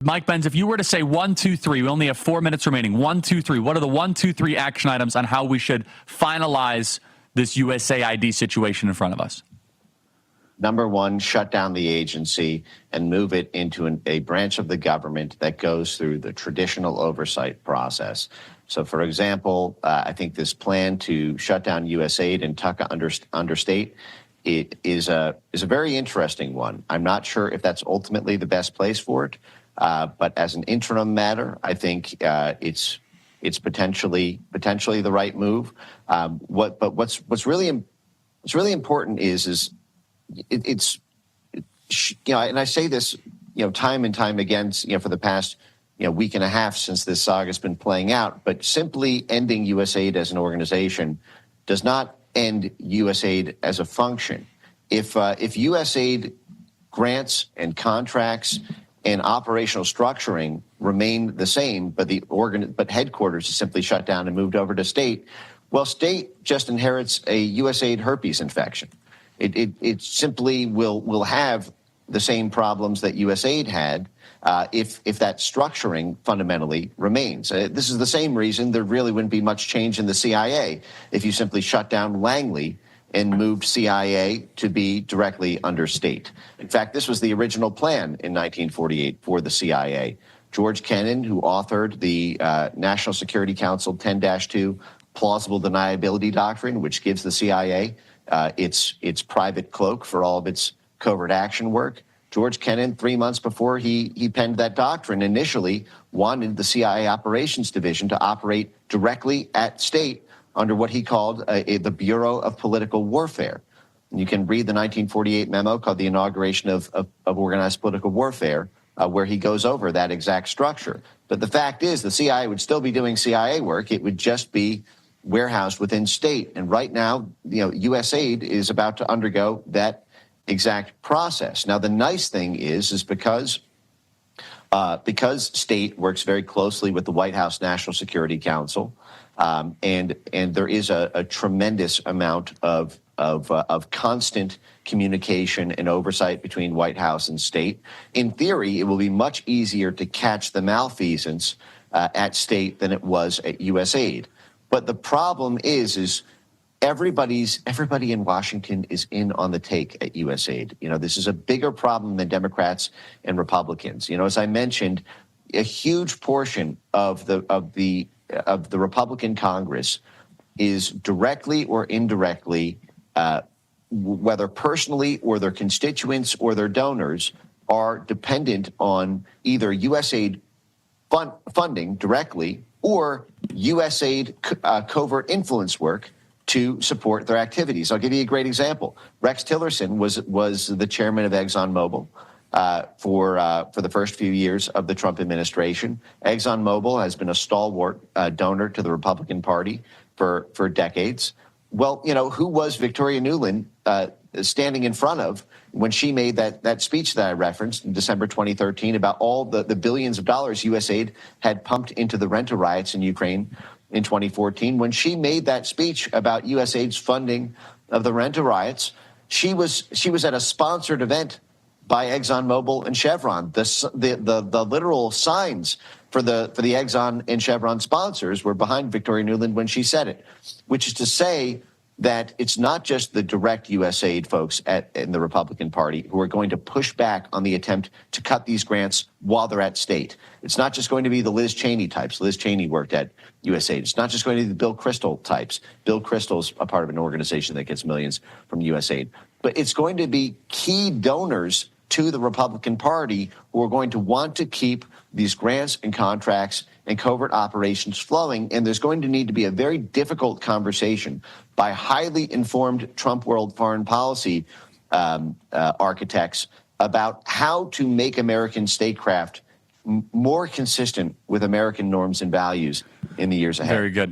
Mike Benz, if you were to say 1, 2, 3, we only have 4 minutes remaining. 1, 2, 3. What are the 1, 2, 3 action items on how we should finalize this USAID situation in front of us? Number one, shut down the agency and move it into a branch of the government that goes through the traditional oversight process. So, for example, I think this plan to shut down USAID and tuck under state, it is a very interesting one. I'm not sure if that's ultimately the best place for it, but as an interim matter, I think it's potentially the right move. What's really important is it's and I say this time and time again for the past week and a half since this saga has been playing out, but simply ending USAID as an organization does not end USAID as a function. If USAID grants and contracts and operational structuring remain the same, but headquarters is simply shut down and moved over to state, well, state just inherits a USAID herpes infection. It simply will have the same problems that USAID had if that structuring fundamentally remains. This is the same reason there really wouldn't be much change in the CIA if you simply shut down Langley and moved CIA to be directly under state. In fact, this was the original plan in 1948 for the CIA. George Kennan, who authored the National Security Council 10-2 plausible deniability doctrine, which gives the CIA its private cloak for all of its covert action work. George Kennan, 3 months before he penned that doctrine, initially wanted the CIA Operations Division to operate directly at state under what he called the Bureau of Political Warfare. And you can read the 1948 memo called The Inauguration of Organized Political Warfare, where he goes over that exact structure. But the fact is the CIA would still be doing CIA work. It would just be warehoused within state. And right now, USAID is about to undergo that exact process. Now, the nice thing is because state works very closely with the White House National Security Council, and there is a tremendous amount of constant communication and oversight between White House and state. In theory, it will be much easier to catch the malfeasance at state than it was at USAID. But the problem is everybody in Washington is in on the take at USAID. This is a bigger problem than Democrats and Republicans. As I mentioned, a huge portion of the Republican Congress is directly or indirectly, whether personally or their constituents or their donors, are dependent on either USAID funding directly or USAID covert influence work to support their activities. I'll give you a great example. Rex Tillerson was the chairman of ExxonMobil for the first few years of the Trump administration. ExxonMobil has been a stalwart donor to the Republican Party for decades. Well, who was Victoria Nuland standing in front of when she made that speech that I referenced in December 2013 about all the billions of dollars USAID had pumped into the renter riots in Ukraine in 2014? When she made that speech about USAID's funding of the renter riots, she was at a sponsored event by ExxonMobil and Chevron. The literal signs for the Exxon and Chevron sponsors were behind Victoria Nuland when she said it, which is to say that it's not just the direct USAID folks in the Republican Party who are going to push back on the attempt to cut these grants while they're at state. It's not just going to be the Liz Cheney types. Liz Cheney worked at USAID. It's not just going to be the Bill Kristol types. Bill Kristol's a part of an organization that gets millions from USAID. But it's going to be key donors to the Republican Party who are going to want to keep these grants and contracts and covert operations flowing. And there's going to need to be a very difficult conversation by highly informed Trump world foreign policy architects about how to make American statecraft more consistent with American norms and values in the years ahead. Very good.